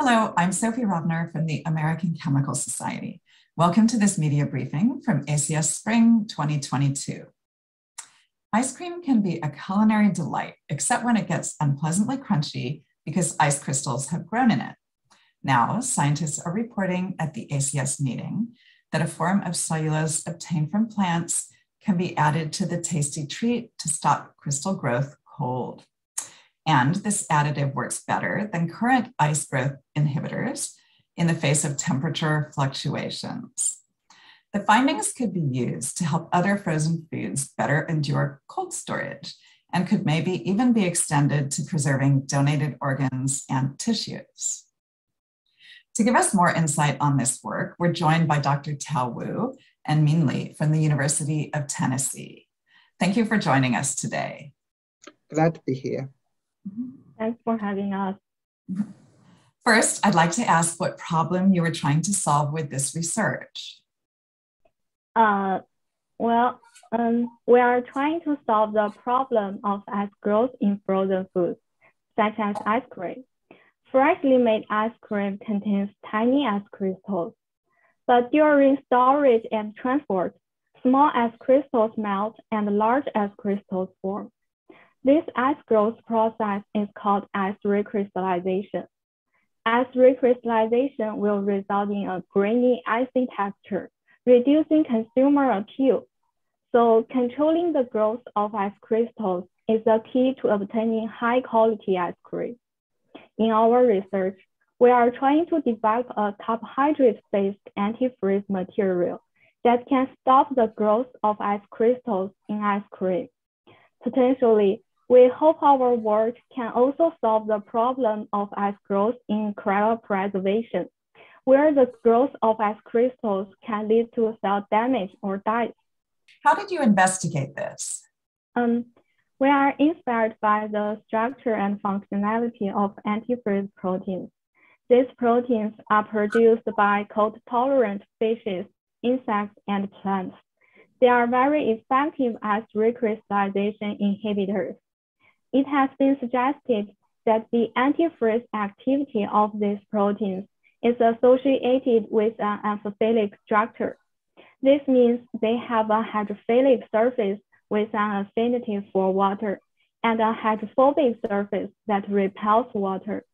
Hello, I'm Sophie Rovner from the American Chemical Society. Welcome to this media briefing from ACS Spring 2022. Ice cream can be a culinary delight, except when it gets unpleasantly crunchy because ice crystals have grown in it. Now, scientists are reporting at the ACS meeting that a form of cellulose obtained from plants can be added to the tasty treat to stop crystal growth cold. And this additive works better than current ice growth inhibitors in the face of temperature fluctuations. The findings could be used to help other frozen foods better endure cold storage and could maybe even be extended to preserving donated organs and tissues. To give us more insight on this work, we're joined by Dr. Tao Wu and Min Li from the University of Tennessee. Thank you for joining us today. Glad to be here. Thanks for having us. First, I'd like to ask what problem you were trying to solve with this research. We are trying to solve the problem of ice growth in frozen foods, such as ice cream. Freshly made ice cream contains tiny ice crystals, but during storage and transport, small ice crystals melt and large ice crystals form. This ice growth process is called ice recrystallization. Ice recrystallization will result in a grainy, icy texture, reducing consumer appeal. So controlling the growth of ice crystals is the key to obtaining high-quality ice cream. In our research, we are trying to develop a carbohydrate-based antifreeze material that can stop the growth of ice crystals in ice cream. Potentially, we hope our work can also solve the problem of ice growth in cryopreservation, where the growth of ice crystals can lead to cell damage or death. How did you investigate this? We are inspired by the structure and functionality of antifreeze proteins. These proteins are produced by cold-tolerant fishes, insects, and plants. They are very effective as recrystallization inhibitors. It has been suggested that the antifreeze activity of these proteins is associated with an amphiphilic structure. This means they have a hydrophilic surface with an affinity for water and a hydrophobic surface that repels water.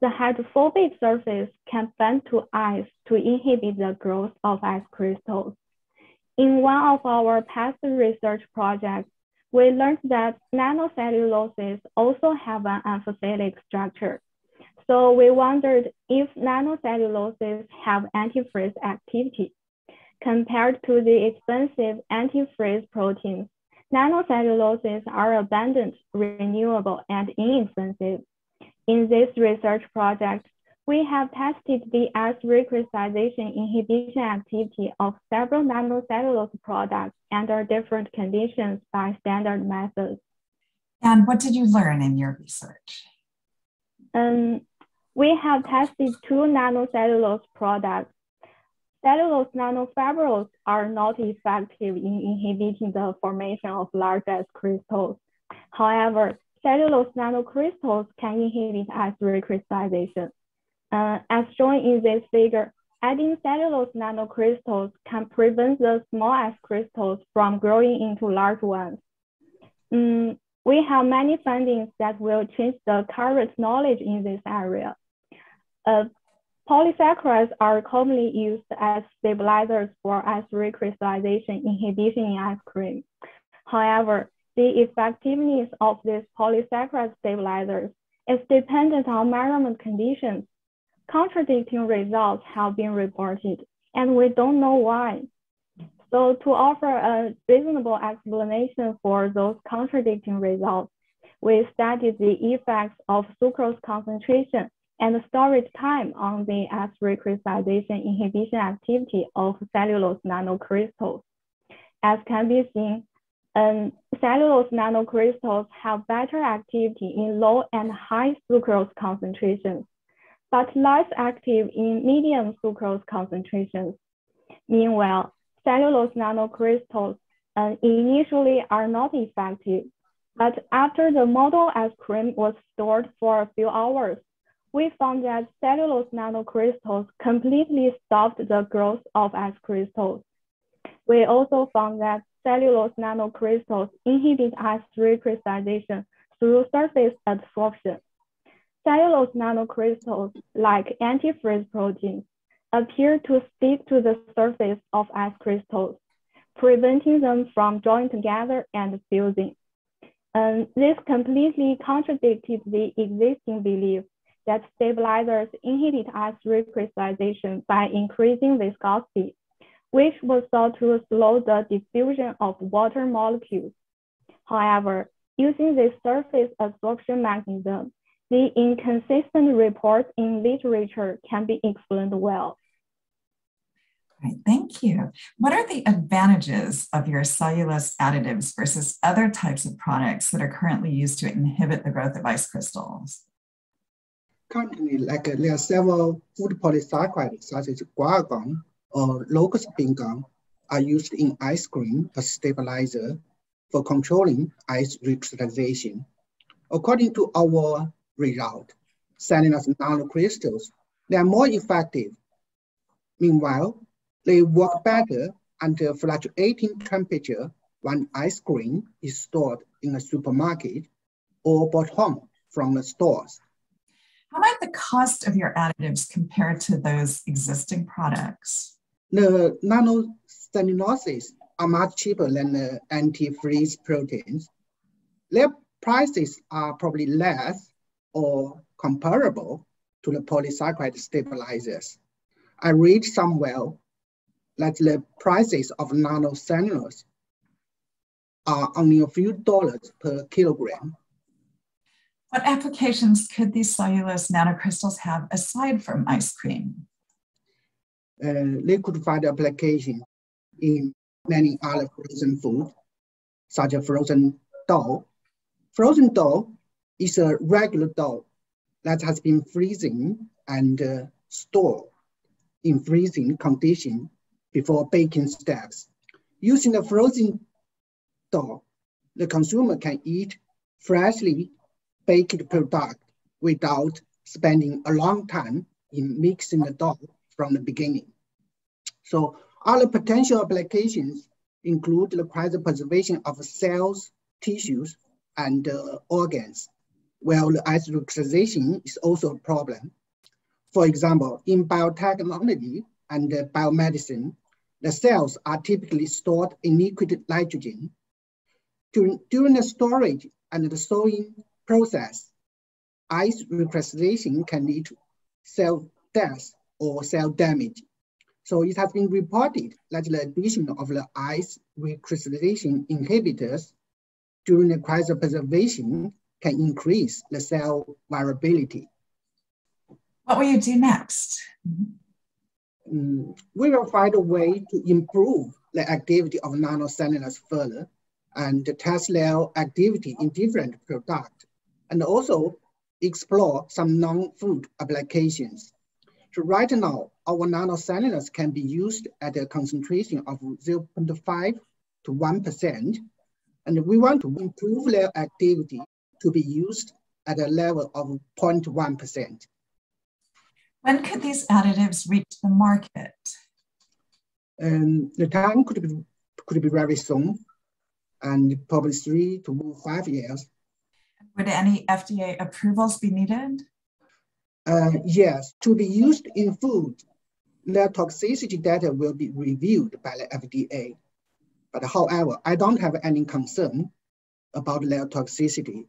The hydrophobic surface can bend to ice to inhibit the growth of ice crystals. In one of our past research projects, we learned that nanocelluloses also have an amphiphilic structure. So we wondered if nanocelluloses have antifreeze activity. Compared to the expensive antifreeze proteins, nanocelluloses are abundant, renewable, and inexpensive. In this research project, we have tested the ice recrystallization inhibition activity of several nanocellulose products under different conditions by standard methods. And what did you learn in your research? We have tested 2 nanocellulose products. Cellulose nanofibrils are not effective in inhibiting the formation of large ice crystals. However, cellulose nanocrystals can inhibit ice recrystallization. As shown in this figure, adding cellulose nanocrystals can prevent the small ice crystals from growing into large ones. We have many findings that will change the current knowledge in this area. Polysaccharides are commonly used as stabilizers for ice recrystallization inhibition in ice cream. However, the effectiveness of these polysaccharide stabilizers is dependent on measurement conditions. Contradicting results have been reported, and we don't know why. So to offer a reasonable explanation for those contradicting results, we studied the effects of sucrose concentration and storage time on the ice recrystallization inhibition activity of cellulose nanocrystals. As can be seen, cellulose nanocrystals have better activity in low and high sucrose concentrations, but less active in medium sucrose concentrations. Meanwhile, cellulose nanocrystals initially are not effective, but after the model ice cream was stored for a few hours, we found that cellulose nanocrystals completely stopped the growth of ice crystals. We also found that cellulose nanocrystals inhibit ice recrystallization through surface adsorption. Cellulose nanocrystals, like antifreeze proteins, appear to stick to the surface of ice crystals, preventing them from joining together and fusing. This completely contradicted the existing belief that stabilizers inhibit ice recrystallization by increasing viscosity, which was thought to slow the diffusion of water molecules. However, using this surface absorption mechanism, the inconsistent reports in literature can be explained well. Great, thank you. What are the advantages of your cellulose additives versus other types of products that are currently used to inhibit the growth of ice crystals? Currently, there are several food polysaccharides such as guar gum or locust bean gum are used in ice cream as stabilizer for controlling ice recrystallization. According to our result, cellulose nanocrystals, they are more effective. Meanwhile, they work better under fluctuating temperature when ice cream is stored in a supermarket or bought home from the stores. How might the cost of your additives compare to those existing products? The nanocelluloses are much cheaper than the antifreeze proteins. Their prices are probably less or comparable to the polysaccharide stabilizers. I read somewhere that the prices of nanocellulose are only a few dollars per kilogram. What applications could these cellulose nanocrystals have aside from ice cream? They could find application in many other frozen foods, such as frozen dough. Frozen dough is a regular dough that has been freezing and stored in freezing condition before baking steps. Using the frozen dough, the consumer can eat freshly baked product without spending a long time in mixing the dough from the beginning. So other potential applications include the cryopreservation of cells, tissues, and organs, while the ice recrystallization is also a problem. For example, in biotechnology and biomedicine, the cells are typically stored in liquid nitrogen. During the storage and the thawing process, ice recrystallization can lead to cell death or cell damage. So it has been reported that the addition of the ice recrystallization inhibitors during the cryopreservation can increase the cell variability. What will you do next? We will find a way to improve the activity of nanocellulose further and test their activity in different products, and also explore some non-food applications. So right now, our nanocellulose can be used at a concentration of 0.5 to 1%, and we want to improve their activity to be used at a level of 0.1%. When could these additives reach the market? The time could be very soon, and probably 3 to 5 years. Would any FDA approvals be needed? Yes, to be used in food, their toxicity data will be reviewed by the FDA. But however, I don't have any concern about their toxicity.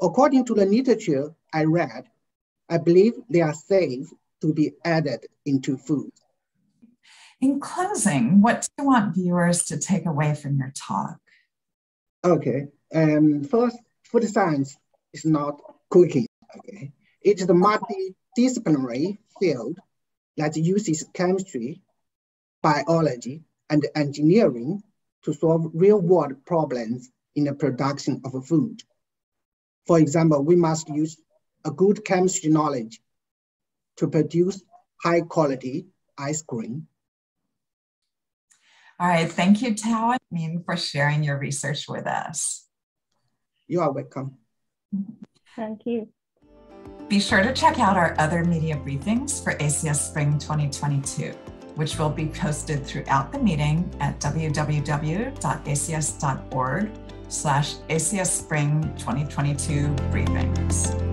According to the literature I read, I believe they are safe to be added into food. In closing, what do you want viewers to take away from your talk? Okay, first, food science is not cooking, okay? It is a multidisciplinary field that uses chemistry, biology, and engineering to solve real-world problems in the production of food. For example, we must use a good chemistry knowledge to produce high-quality ice cream. All right, thank you, Tao and Min, for sharing your research with us. You are welcome. Thank you. Be sure to check out our other media briefings for ACS Spring 2022, which will be posted throughout the meeting at www.acs.org/ACS Spring 2022 briefings.